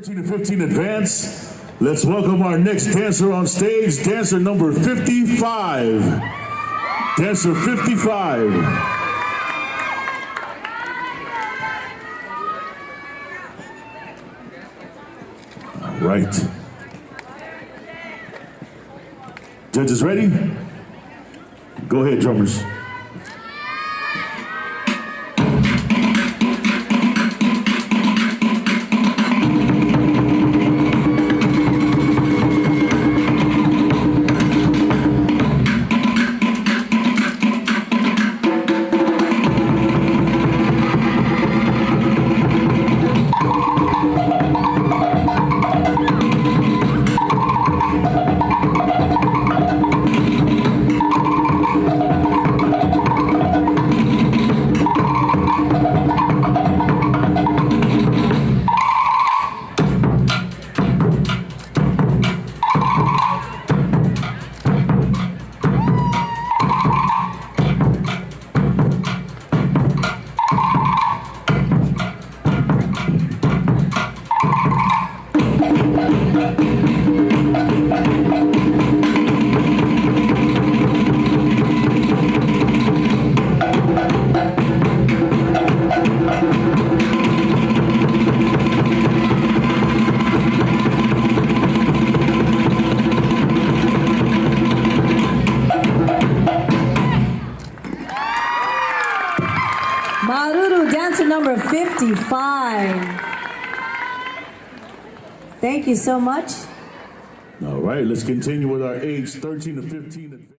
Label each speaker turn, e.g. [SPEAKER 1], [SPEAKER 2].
[SPEAKER 1] 13 to 15 advance. Let's welcome our next dancer on stage, dancer number 55. Dancer 55. All right. Judges ready? Go ahead, drummers.
[SPEAKER 2] Maruru, dancer number 55. Thank you so much.
[SPEAKER 1] All right, let's continue with our age 13 to 15.